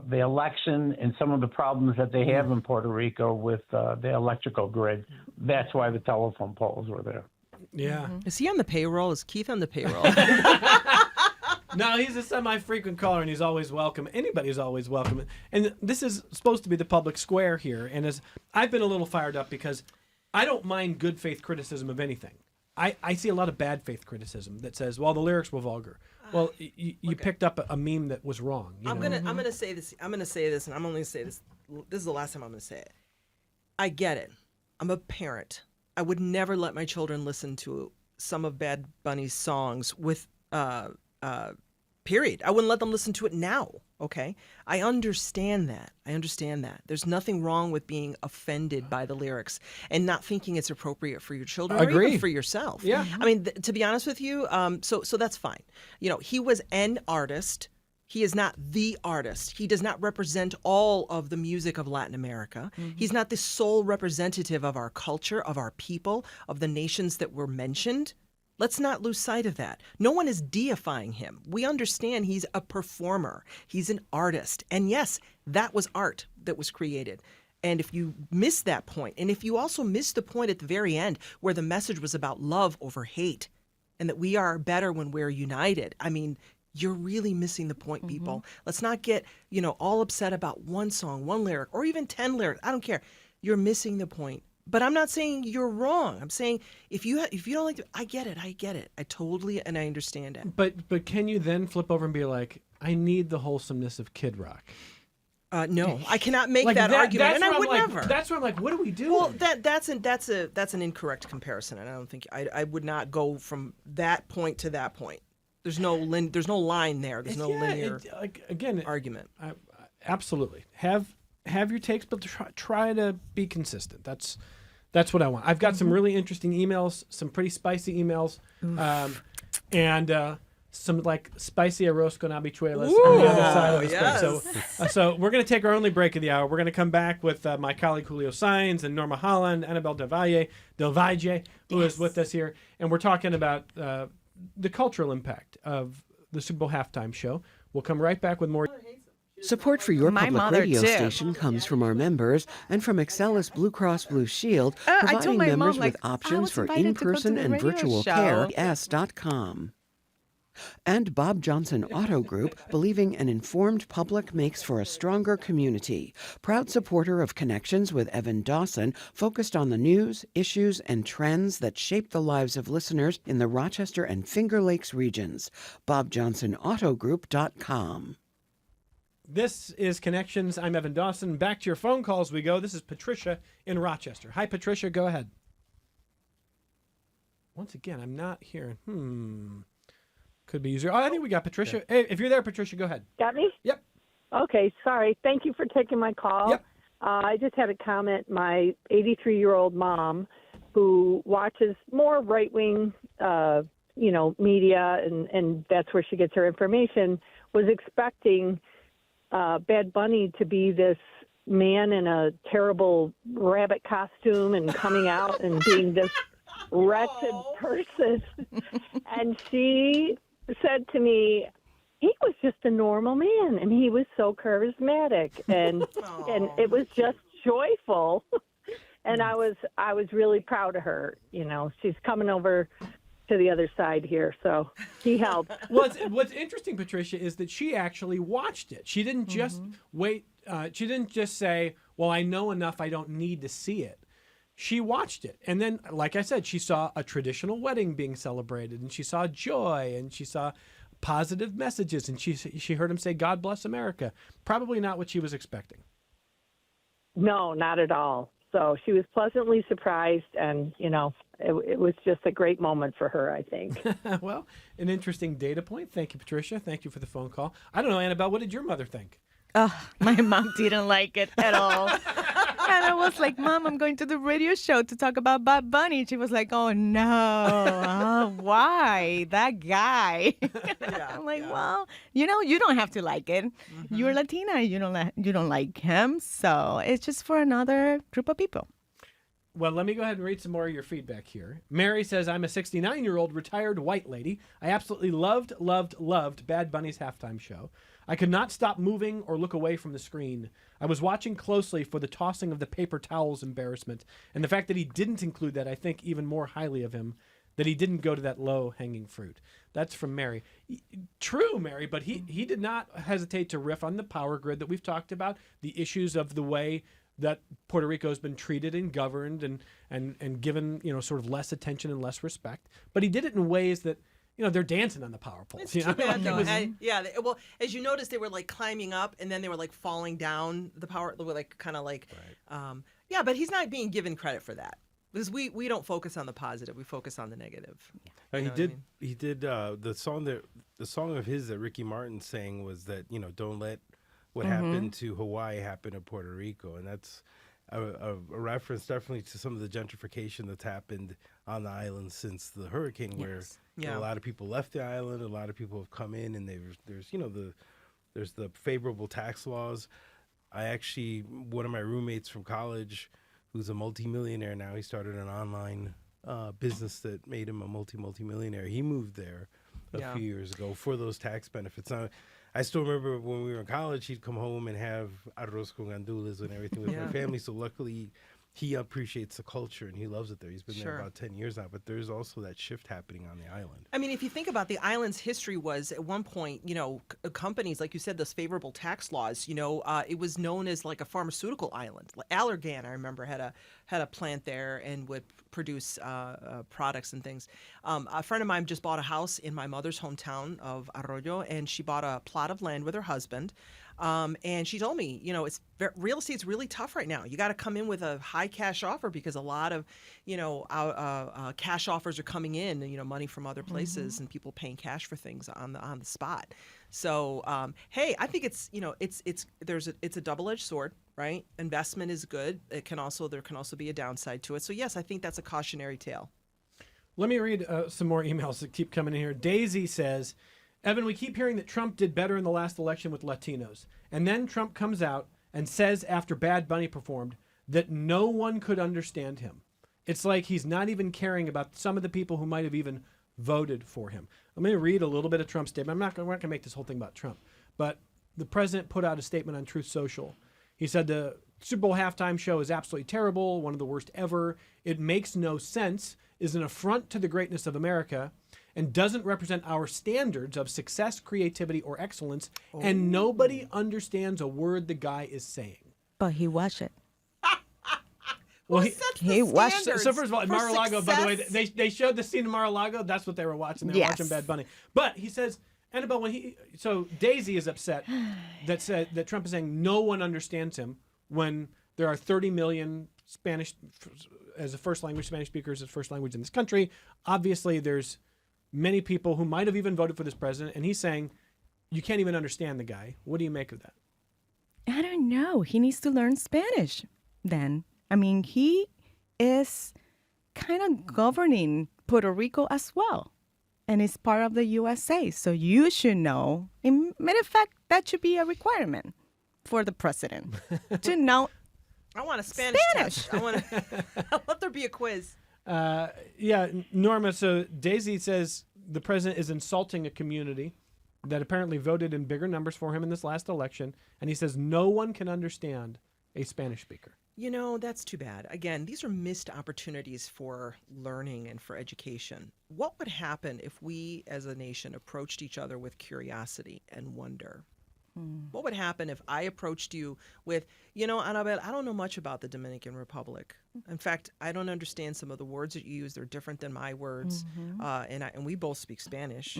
Speaker 6: the election and some of the problems that they have in Puerto Rico with the electrical grid. That's why the telephone poles were there.
Speaker 1: Yeah.
Speaker 2: Is he on the payroll? Is Keith on the payroll?
Speaker 1: No, he's a semi-frequent caller, and he's always welcome. Anybody's always welcome. And this is supposed to be the public square here. And as I've been a little fired up because I don't mind good faith criticism of anything. I see a lot of bad faith criticism that says, well, the lyrics were vulgar. Well, you picked up a meme that was wrong.
Speaker 2: I'm gonna say this. I'm gonna say this, and I'm only gonna say this. This is the last time I'm gonna say it. I get it. I'm a parent. I would never let my children listen to some of Bad Bunny's songs with period. I wouldn't let them listen to it now. Okay, I understand that. There's nothing wrong with being offended by the lyrics and not thinking it's appropriate for your children or even for yourself.
Speaker 1: Yeah.
Speaker 2: I mean, to be honest with you, so that's fine. You know, he was an artist. He is not the artist. He does not represent all of the music of Latin America. He's not the sole representative of our culture, of our people, of the nations that were mentioned. Let's not lose sight of that. No one is deifying him. We understand he's a performer. He's an artist. And yes, that was art that was created. And if you miss that point, and if you also miss the point at the very end where the message was about love over hate and that we are better when we're united, I mean, you're really missing the point, people. Let's not get, all upset about one song, one lyric, or even 10 lyrics. I don't care. You're missing the point. But I'm not saying you're wrong. I'm saying if you don't like it, I get it. I totally and I understand it.
Speaker 1: But can you then flip over and be like, I need the wholesomeness of Kid Rock?
Speaker 2: No, I cannot make that argument, and I would never.
Speaker 1: That's where I'm like, what do we do?
Speaker 2: Well, that's an incorrect comparison, and I don't think I would not go from that point to that point. There's no line there. There's no linear argument.
Speaker 1: Absolutely have your takes, but try to be consistent. That's what I want. I've got some really interesting emails, some pretty spicy emails, and some like spicy arroz con habichuelas on the other side of the spectrum. So we're going to take our only break of the hour. We're going to come back with my colleague Julio Sáenz and Norma Holland, Anabelle Del Valle, who is with us here, and we're talking about the cultural impact of the Super Bowl halftime show. We'll come right back with more.
Speaker 7: Support for your public radio station comes from our members and from Excellus Blue Cross Blue Shield, providing members with options for in-person and virtual care. S.com. And Bob Johnson Auto Group, believing an informed public makes for a stronger community. Proud supporter of Connections with Evan Dawson, focused on the news, issues, and trends that shape the lives of listeners in the Rochester and Finger Lakes regions. BobJohnsonAutoGroup.com.
Speaker 1: This is Connections. I'm Evan Dawson. Back to your phone calls we go. This is Patricia in Rochester. Hi, Patricia. Go ahead. Once again, I'm not hearing. Could be easier. Oh, I think we got Patricia. Hey, if you're there, Patricia, go ahead.
Speaker 8: Got me?
Speaker 1: Yep.
Speaker 8: Okay, sorry. Thank you for taking my call.
Speaker 1: Yep.
Speaker 8: I just had a comment. My 83-year-old mom, who watches more right-wing, media, and that's where she gets her information, was expecting Bad Bunny to be this man in a terrible rabbit costume and coming out and being this wretched person. And she said to me, he was just a normal man and he was so charismatic and it was just joyful. And I was really proud of her. She's coming over to the other side here, so he helped.
Speaker 1: What's interesting, Patricia, is that she actually watched it. She didn't just wait. She didn't just say, well, I know enough, I don't need to see it. She watched it. And then, like I said, she saw a traditional wedding being celebrated, and she saw joy, and she saw positive messages, and she heard him say, God bless America. Probably not what she was expecting.
Speaker 8: No, not at all. So she was pleasantly surprised, and, it was just a great moment for her, I think.
Speaker 1: Well, an interesting data point. Thank you, Patricia. Thank you for the phone call. I don't know, Annabelle, what did your mother think?
Speaker 4: My mom didn't like it at all. And I was like, Mom, I'm going to the radio show to talk about Bad Bunny. She was like, oh, no. Why? That guy. I'm like, well, you don't have to like it. You're Latina. You don't like him. So it's just for another group of people.
Speaker 1: Well, let me go ahead and read some more of your feedback here. Mary says, I'm a 69-year-old retired white lady. I absolutely loved Bad Bunny's halftime show. I could not stop moving or look away from the screen. I was watching closely for the tossing of the paper towels embarrassment, and the fact that he didn't include that, I think even more highly of him that he didn't go to that low-hanging fruit. That's from Mary. True, Mary, but he did not hesitate to riff on the power grid that we've talked about, the issues of the way that Puerto Rico has been treated and governed and given, sort of less attention and less respect. But he did it in ways that, they're dancing on the power poles.
Speaker 2: It's too bad, though. Well, as you noticed, they were like climbing up and then they were like falling down the power, like kind of like, right. But he's not being given credit for that. Because we don't focus on the positive, we focus on the negative.
Speaker 3: He did the song of his that Ricky Martin sang was that, don't let what happened to Hawaii happen to Puerto Rico. And that's a reference definitely to some of the gentrification that's happened on the island since the hurricane, where a lot of people left the island, a lot of people have come in, and there's the favorable tax laws. One of my roommates from college, who's a multimillionaire now, he started an online business that made him a multimillionaire. He moved there a few years ago for those tax benefits. Now, I still remember when we were in college, he'd come home and have arroz con gandules and everything with my family. So luckily, he appreciates the culture and he loves it there. He's been there about 10 years now, but there's also that shift happening on the island.
Speaker 2: I mean, if you think about the island's history was at one point, companies, like you said, those favorable tax laws, it was known as like a pharmaceutical island. Allergan, I remember, had a plant there and would produce products and things. A friend of mine just bought a house in my mother's hometown of Arroyo, and she bought a plot of land with her husband. And she told me, real estate's really tough right now. You got to come in with a high cash offer because a lot of, cash offers are coming in, money from other places and people paying cash for things on the spot. So, I think it's a double-edged sword, right? Investment is good. There can also be a downside to it. So yes, I think that's a cautionary tale.
Speaker 1: Let me read some more emails that keep coming in here. Daisy says, Evan, we keep hearing that Trump did better in the last election with Latinos. And then Trump comes out and says after Bad Bunny performed that no one could understand him. It's like he's not even caring about some of the people who might have even voted for him. I'm going to read a little bit of Trump's statement. We're not going to make this whole thing about Trump. But the president put out a statement on Truth Social. He said the Super Bowl halftime show is absolutely terrible, one of the worst ever. It makes no sense, is an affront to the greatness of America, and doesn't represent our standards of success, creativity, or excellence, and nobody understands a word the guy is saying.
Speaker 4: But he watched it.
Speaker 2: Well, he watched it.
Speaker 1: So first of all, in Mar-a-Lago, by the way, they showed the scene in Mar-a-Lago. That's what they were watching. They were watching Bad Bunny. But he says, Anabelle, so Daisy is upset that Trump is saying no one understands him when there are 30 million Spanish as a first language, Spanish speakers as first language in this country. Obviously, there's many people who might have even voted for this president, and he's saying you can't even understand the guy. What do you make of that?
Speaker 4: I don't know. He needs to learn Spanish then. I mean, he is kind of governing Puerto Rico as well, and it's part of the USA. So you should know. In matter of fact, that should be a requirement for the president to know.
Speaker 2: I want a Spanish. Test. I'll let there be a quiz.
Speaker 1: Norma, so Daisy says the president is insulting a community that apparently voted in bigger numbers for him in this last election, and he says no one can understand a Spanish speaker.
Speaker 2: That's too bad. Again, these are missed opportunities for learning and for education. What would happen if we as a nation approached each other with curiosity and wonder? What would happen if I approached you with, Anabelle, I don't know much about the Dominican Republic. In fact, I don't understand some of the words that you use. They're different than my words. And we both speak Spanish.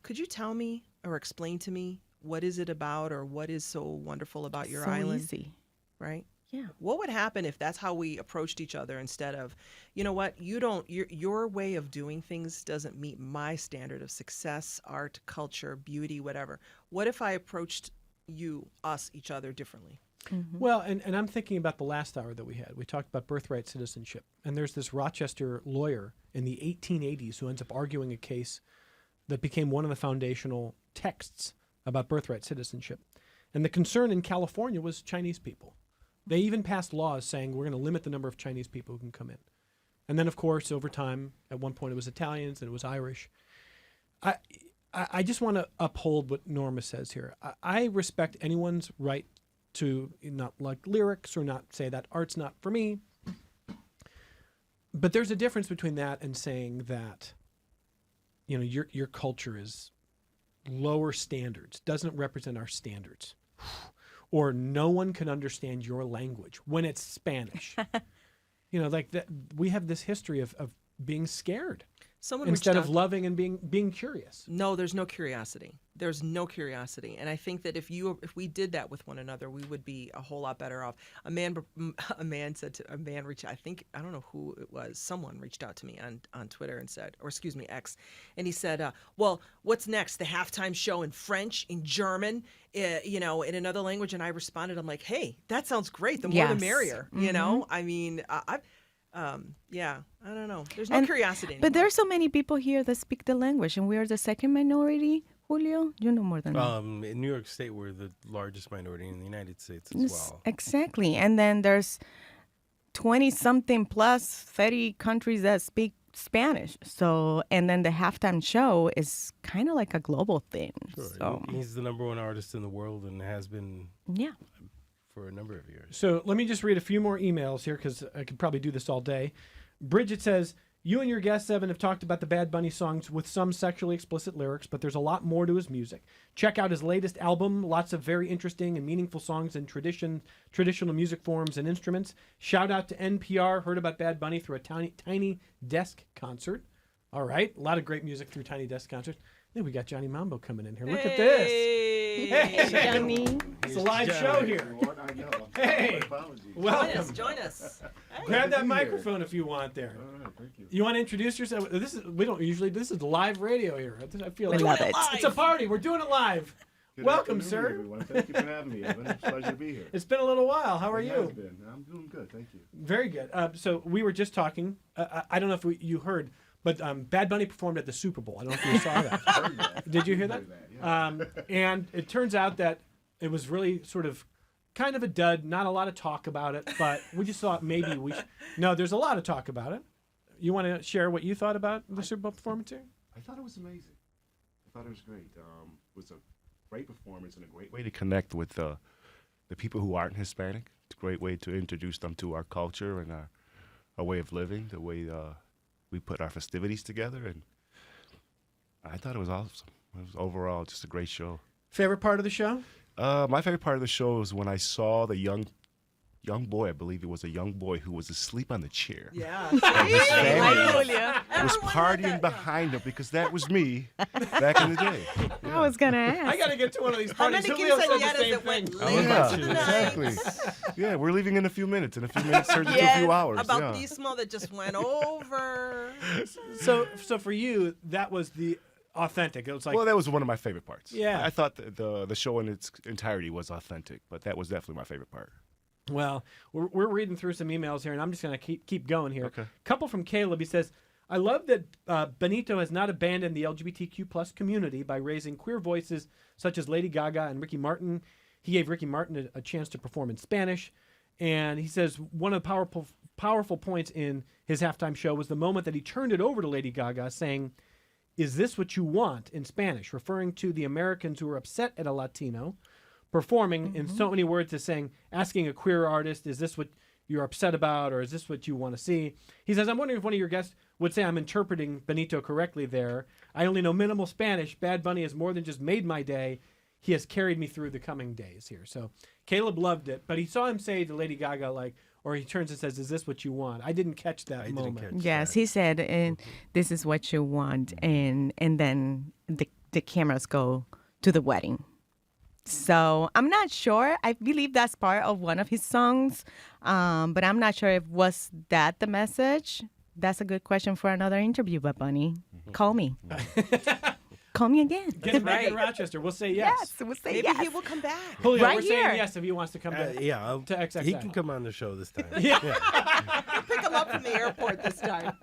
Speaker 2: Could you tell me or explain to me what is it about or what is so wonderful about your island?
Speaker 4: Easy.
Speaker 2: Right?
Speaker 4: Yeah.
Speaker 2: What would happen if that's how we approached each other instead of, your way of doing things doesn't meet my standard of success, art, culture, beauty, whatever. What if I approached each other differently?
Speaker 1: Mm-hmm. Well, and I'm thinking about the last hour that we had. We talked about birthright citizenship. And there's this Rochester lawyer in the 1880s who ends up arguing a case that became one of the foundational texts about birthright citizenship. And the concern in California was Chinese people. They even passed laws saying we're going to limit the number of Chinese people who can come in. And then, of course, over time, at one point it was Italians and it was Irish. I just want to uphold what Norma says here. I respect anyone's right to not like lyrics or not say that art's not for me. But But there's a difference between that and saying that, you know, your culture is lower standards, doesn't represent our standards, or no one can understand your language when it's Spanish. You know, like that, we have this history of being scared instead of loving and being curious.
Speaker 2: No, there's no curiosity. There's no curiosity, and I think that if we did that with one another, we would be a whole lot better off. A man reached. I don't know who it was. Someone reached out to me on Twitter and said, or excuse me, X, and he said, "Well, what's next? The halftime show in French, in German, you know, in another language?" And I responded, "I'm like, hey, that sounds great. The more the merrier." You know, I mean, yeah, I don't know. There's no curiosity anymore.
Speaker 4: But there are so many people here that speak the language, and we are the second minority. Julio, you know more than me.
Speaker 3: In New York State, we're the largest minority in the United States as well.
Speaker 4: Exactly. And then there's 20-something plus 30 countries that speak Spanish. So, and then the halftime show is kind of like a global thing.
Speaker 3: Sure.
Speaker 4: So.
Speaker 3: He's the #1 artist in the world and has been for a number of years.
Speaker 1: So let me just read a few more emails here because I could probably do this all day. Bridget says, you and your guest, Evan, have talked about the Bad Bunny songs with some sexually explicit lyrics, but there's a lot more to his music. Check out his latest album. Lots of very interesting and meaningful songs in traditional music forms and instruments. Shout out to NPR. Heard about Bad Bunny through a tiny desk concert. All right. A lot of great music through tiny desk concerts. Then we got Johnny Mambo coming in here. Look at this. Hey,
Speaker 4: Johnny.
Speaker 1: It's a live show here.
Speaker 9: I know.
Speaker 1: Hey, welcome.
Speaker 2: Join us.
Speaker 1: Grab that microphone if you want there.
Speaker 9: All right, thank you.
Speaker 1: You want to introduce yourself? This is live radio here. I feel like
Speaker 4: love it.
Speaker 1: It's a party. We're doing it live.
Speaker 9: Good
Speaker 1: Welcome,
Speaker 9: afternoon,
Speaker 1: sir.
Speaker 9: everyone. Thank you for having me, Evan. It's a pleasure to be here.
Speaker 1: It's been a little while. How are
Speaker 9: It
Speaker 1: you?
Speaker 9: has been. I'm doing good, thank you.
Speaker 1: Very good. So we were just talking. I don't know if you heard, but Bad Bunny performed at the Super Bowl. I don't know if you saw that.
Speaker 9: Heard that.
Speaker 1: Did you hear that?
Speaker 9: Heard that, yeah.
Speaker 1: And it turns out that it was really sort of kind of a dud. Not a lot of talk about it, but we just thought maybe we should. No, there's a lot of talk about it. You want to share what you thought about the Super Bowl performance here?
Speaker 9: I thought it was amazing. I thought it was great. It was a great performance and a great way to connect with the people who aren't Hispanic. It's a great way to introduce them to our culture and our way of living, the way we put our festivities together. And I thought it was awesome. It was overall just a great show.
Speaker 1: Favorite part of the show?
Speaker 9: My favorite part of the show was when I saw the young boy, I believe it was a young boy who was asleep on the chair.
Speaker 2: Yeah.
Speaker 9: And his family was partying behind him because that was me back in the day.
Speaker 4: I was going to ask.
Speaker 1: I got to get to one of these
Speaker 2: How
Speaker 1: parties.
Speaker 2: many
Speaker 1: Julio said the
Speaker 2: quinceañeras
Speaker 1: same
Speaker 2: that went
Speaker 1: thing.
Speaker 2: late
Speaker 9: Yeah,
Speaker 2: into the night?
Speaker 9: exactly. Yeah, we're leaving in a few minutes. In a few minutes turns into a few hours.
Speaker 2: About
Speaker 9: yeah.
Speaker 2: Bautismo that just went over.
Speaker 1: So for you, that was the authentic. It was like,
Speaker 9: Well, that was one of my favorite parts.
Speaker 1: Yeah.
Speaker 9: I thought the show in its entirety was authentic, but that was definitely my favorite part.
Speaker 1: well, we're reading through some emails here, and I'm just going to keep going here.
Speaker 9: Okay.
Speaker 1: Couple from Caleb. He says, I love that Benito has not abandoned the LGBTQ plus community by raising queer voices such as Lady Gaga and Ricky Martin. He gave Ricky Martin a chance to perform in Spanish. And he says one of the powerful points in his halftime show was the moment that he turned it over to Lady Gaga saying, "Is this what you want?" in Spanish, referring to the Americans who were upset at a Latino performing in so many words as saying, asking a queer artist, is this what you're upset about, or is this what you want to see? He says, I'm wondering if one of your guests would say I'm interpreting Benito correctly there. I only know minimal Spanish. Bad Bunny has more than just made my day. He has carried me through the coming days here. So Caleb loved it, but he saw him say to Lady Gaga, like, or he turns and says, is this what you want? I didn't catch that moment.
Speaker 4: Yes, he said, and this is what you want, and then the cameras go to the wedding. So I'm not sure. I believe that's part of one of his songs, but I'm not sure if was that the message. That's a good question for another interview, but Bunny, call me. Call me again.
Speaker 1: Get him back in Rochester. We'll say yes.
Speaker 4: Yes, we'll say
Speaker 2: Maybe
Speaker 4: yes.
Speaker 2: he will come back.
Speaker 1: Julio,
Speaker 4: Right
Speaker 1: we're
Speaker 4: here.
Speaker 1: saying yes if he wants to come back.
Speaker 3: To
Speaker 1: XXX.
Speaker 3: He can come on the show this time.
Speaker 1: Yeah.
Speaker 2: We'll pick him up from the airport this time.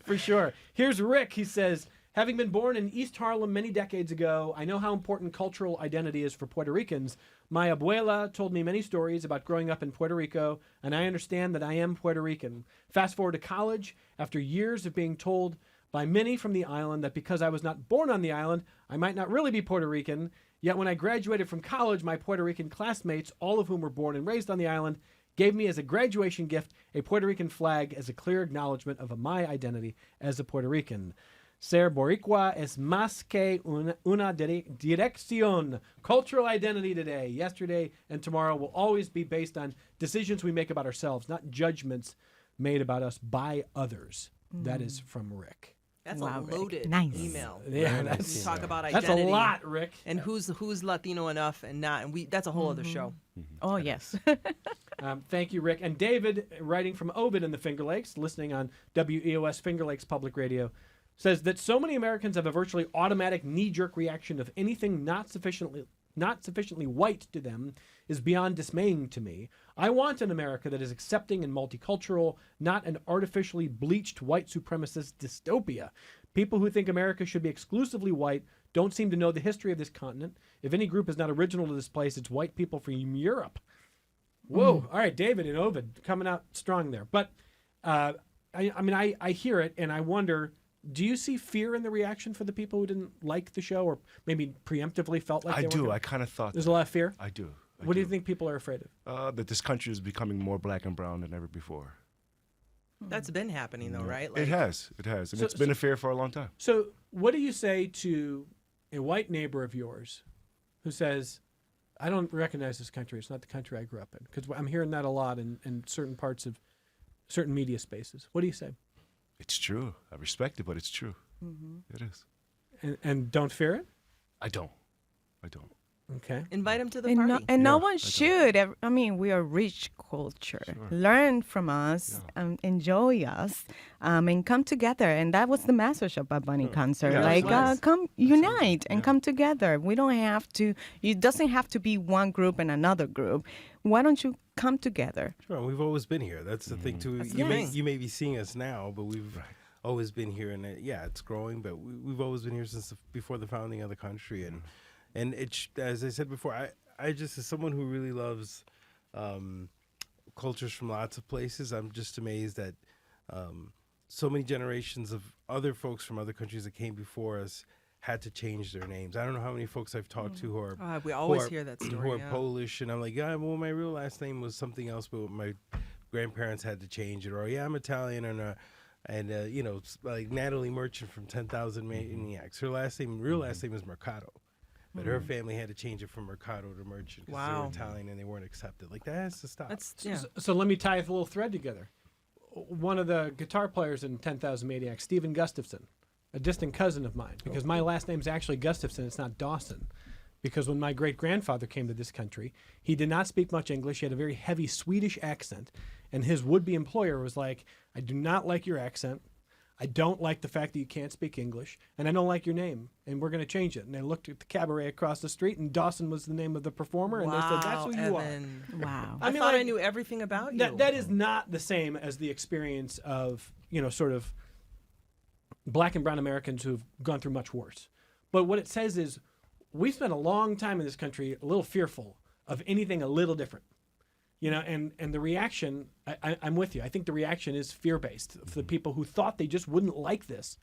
Speaker 1: For sure. Here's Rick. He says, having been born in East Harlem many decades ago, I know how important cultural identity is for Puerto Ricans. My abuela told me many stories about growing up in Puerto Rico, and I understand that I am Puerto Rican. Fast forward to college, after years of being told by many from the island that because I was not born on the island, I might not really be Puerto Rican. Yet when I graduated from college, my Puerto Rican classmates, all of whom were born and raised on the island, gave me as a graduation gift a Puerto Rican flag as a clear acknowledgement of my identity as a Puerto Rican. Ser boricua es más que una dirección. Cultural identity today, yesterday, and tomorrow will always be based on decisions we make about ourselves, not judgments made about us by others. That is from Rick.
Speaker 2: That's a loaded email.
Speaker 1: Yeah,
Speaker 2: you talk about identity.
Speaker 1: That's a lot, Rick.
Speaker 2: And who's Latino enough and not. And that's a whole other show.
Speaker 4: Oh, yes.
Speaker 1: Thank you, Rick. And David, writing from Ovid in the Finger Lakes, listening on WEOS Finger Lakes Public Radio, says that so many Americans have a virtually automatic knee-jerk reaction of anything not sufficiently white to them is beyond dismaying to me. I want an America that is accepting and multicultural, not an artificially bleached white supremacist dystopia. People who think America should be exclusively white don't seem to know the history of this continent. If any group is not original to this place, it's white people from Europe. Whoa. All right, David and Ovid coming out strong there. But I hear it, and I wonder, do you see fear in the reaction for the people who didn't like the show or maybe preemptively felt like they were?
Speaker 9: I kind of thought
Speaker 1: there's a lot of fear?
Speaker 9: I do.
Speaker 1: What do you think people are afraid of?
Speaker 9: That this country is becoming more black and brown than ever before.
Speaker 2: That's been happening, though, right?
Speaker 9: It has. And it's been a fear for a long time.
Speaker 1: So what do you say to a white neighbor of yours who says, I don't recognize this country. It's not the country I grew up in? Because I'm hearing that a lot in certain parts of certain media spaces. What do you say?
Speaker 9: It's true. I respect it, but it's true. It is.
Speaker 1: And don't fear it?
Speaker 9: I don't.
Speaker 1: Okay.
Speaker 2: Invite him to the party.
Speaker 4: No one should. I mean, we are rich culture. Sure. Learn from us, enjoy us, and come together. And that was the message of Bad Bunny concert. Come unite and come together. We don't have to. It doesn't have to be one group and another group. Why don't you come together?
Speaker 3: Sure, we've always been here. That's the thing too. You may be seeing us now, but we've always been here. And it's growing, but we've always been here since before the founding of the country. And it's, as I said before, I just, as someone who really loves cultures from lots of places, I'm just amazed that so many generations of other folks from other countries that came before us had to change their names. I don't know how many folks I've talked to who are
Speaker 2: we always hear that story,
Speaker 3: who are Polish, and I'm like, well, my real last name was something else, but my grandparents had to change it, or I'm Italian, and like Natalie Merchant from 10,000 Maniacs. Her real last name is Mercado. But her family had to change it from Mercado to Merchant because they were Italian and they weren't accepted. Like, that has to stop.
Speaker 1: So let me tie a little thread together. One of the guitar players in 10,000 Maniacs, Stephen Gustafson, a distant cousin of mine, because my last name is actually Gustafson, it's not Dawson. Because when my great-grandfather came to this country, he did not speak much English. He had a very heavy Swedish accent. And his would-be employer was like, I do not like your accent. I don't like the fact that you can't speak English, and I don't like your name, and we're going to change it. And they looked at the cabaret across the street, and Dawson was the name of the performer, and they said, that's who you
Speaker 2: Evan.
Speaker 1: are.
Speaker 2: Wow. I thought I knew everything about you.
Speaker 1: That is not the same as the experience of, sort of black and brown Americans who've gone through much worse. But what it says is we spent a long time in this country a little fearful of anything a little different. And the reaction, I'm with you. I think the reaction is fear-based for the people who thought they just wouldn't like this,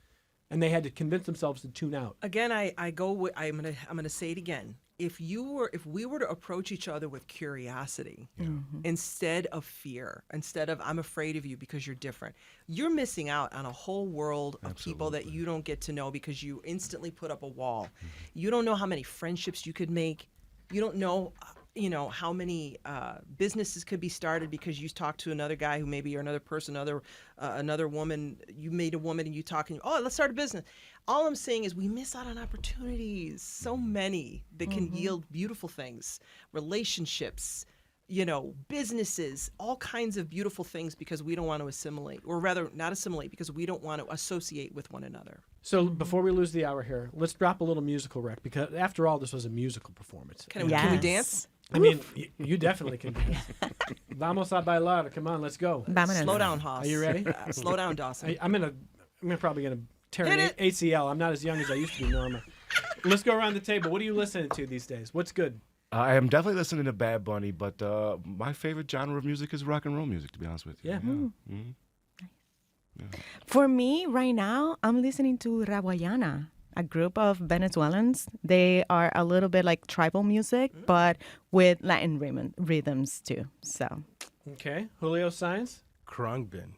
Speaker 1: and they had to convince themselves to tune out.
Speaker 2: Again, I'm gonna say it again. If we were to approach each other with curiosity instead of fear, instead of I'm afraid of you because you're different, you're missing out on a whole world of people that you don't get to know because you instantly put up a wall. You don't know how many friendships you could make. You don't know. How many businesses could be started because you talk to another guy who maybe, or another person, another woman, you meet a woman and you talk and let's start a business. All I'm saying is we miss out on opportunities, so many that can yield beautiful things, relationships, businesses, all kinds of beautiful things because we don't want to assimilate, or rather not assimilate because we don't want to associate with one another.
Speaker 1: So before we lose the hour here, let's drop a little musical rec, because after all, this was a musical performance.
Speaker 2: Can we dance?
Speaker 1: I mean, you definitely can dance. Vamos a bailar. Come on, let's go.
Speaker 2: Slow down, Haas.
Speaker 1: Are you ready?
Speaker 2: Slow down, Dawson.
Speaker 1: I'm probably gonna tear an ACL. I'm not as young as I used to be, Norma. Let's go around the table. What are you listening to these days? What's good?
Speaker 9: I am definitely listening to Bad Bunny, but my favorite genre of music is rock and roll music, to be honest with you.
Speaker 1: Yeah.
Speaker 4: Yeah. For me, right now, I'm listening to Raguayana, a group of Venezuelans. They are a little bit like tribal music, but with Latin rhythms too. So
Speaker 1: Okay. Julio Sáenz?
Speaker 3: Khruangbin,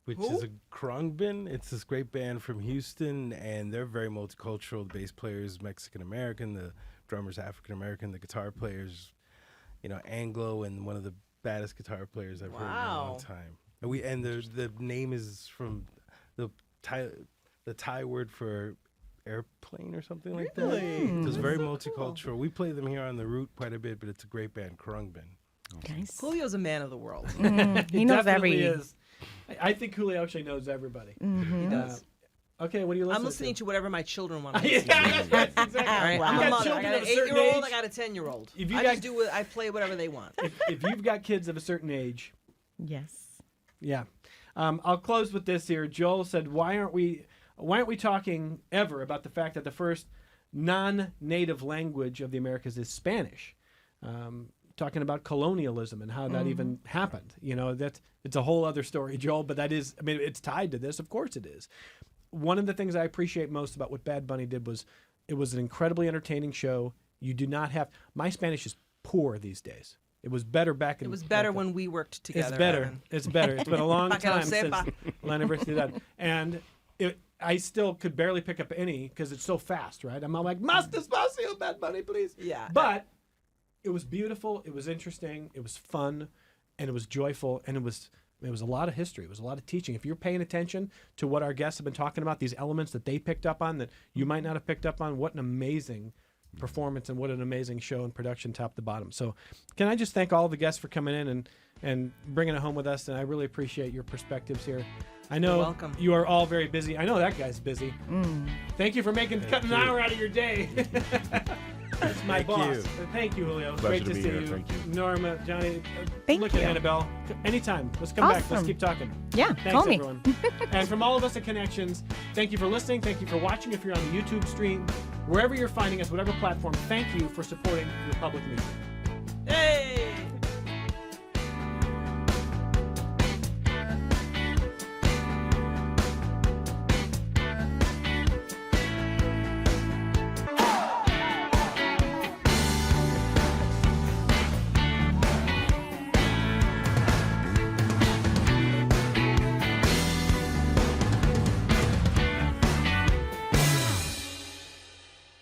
Speaker 3: which
Speaker 2: Who?
Speaker 3: is a Khruangbin. It's this great band from Houston, and they're very multicultural. The bass player is Mexican American, the drummer's African American, the guitar player's, Anglo, and one of the baddest guitar players I've heard in a long time. And the name is from the Thai word for airplane or something like that. So it's very multicultural. Cool. We play them here on the Route quite a bit, but it's a great band, Khruangbin.
Speaker 2: Nice. Julio's a man of the world.
Speaker 4: He knows every.
Speaker 1: Is. I think Julio actually knows everybody.
Speaker 2: He does.
Speaker 1: Okay, what are you listening to?
Speaker 2: I'm listening to whatever my children want to listen
Speaker 1: Yeah,
Speaker 2: to.
Speaker 1: that's exactly.
Speaker 2: Right? I'm a mother. I got an 8-year-old. I got a 10-year-old. I play whatever they want.
Speaker 1: If you've got kids of a certain age.
Speaker 4: Yes.
Speaker 1: Yeah. I'll close with this here. Joel said, why aren't we talking ever about the fact that the first non-native language of the Americas is Spanish? Talking about colonialism and how that even happened. It's a whole other story, Joel, but it's tied to this. Of course it is. One of the things I appreciate most about what Bad Bunny did was it was an incredibly entertaining show. You do not have, my Spanish is poor these days. It was better back in.
Speaker 2: It was better when we worked together.
Speaker 1: It's better.
Speaker 2: Evan.
Speaker 1: It's better. It's been a long time since La Universidad. And I still could barely pick up any because it's so fast, right? I'm all like, Más despacio, Bad Bunny, please.
Speaker 2: Yeah.
Speaker 1: But it was beautiful. It was interesting. It was fun. And it was joyful. And it was a lot of history. It was a lot of teaching. If you're paying attention to what our guests have been talking about, these elements that they picked up on that you might not have picked up on, what an amazing performance and what an amazing show and production top to bottom. So can I just thank all the guests for coming in and bringing it home with us, and I really appreciate your perspectives here. I know you are all very busy. I know that guy's busy. Thank you for cutting an hour out of your day. That's my boss. Thank you, Julio.
Speaker 9: Pleasure
Speaker 1: Great to see
Speaker 9: here.
Speaker 1: you.
Speaker 9: Thank you.
Speaker 1: Norma, Johnny,
Speaker 4: Thank
Speaker 1: look
Speaker 4: you.
Speaker 1: at Anabelle. Anytime. Let's come back. Let's keep talking.
Speaker 4: Yeah,
Speaker 1: Thanks,
Speaker 4: call me.
Speaker 1: everyone. And from all of us at Connections, thank you for listening. Thank you for watching. If you're on the YouTube stream, wherever you're finding us, whatever platform, thank you for supporting your public media.
Speaker 2: Hey!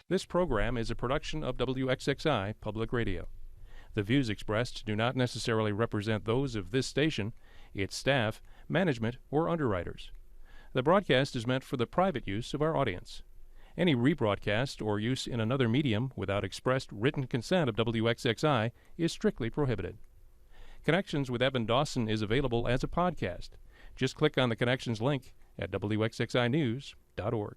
Speaker 10: This program is a production of WXXI Public Radio. The views expressed do not necessarily represent those of this station, its staff, management, or underwriters. The broadcast is meant for the private use of our audience. Any rebroadcast or use in another medium without expressed written consent of WXXI is strictly prohibited. Connections with Evan Dawson is available as a podcast. Just click on the Connections link at WXXInews.org.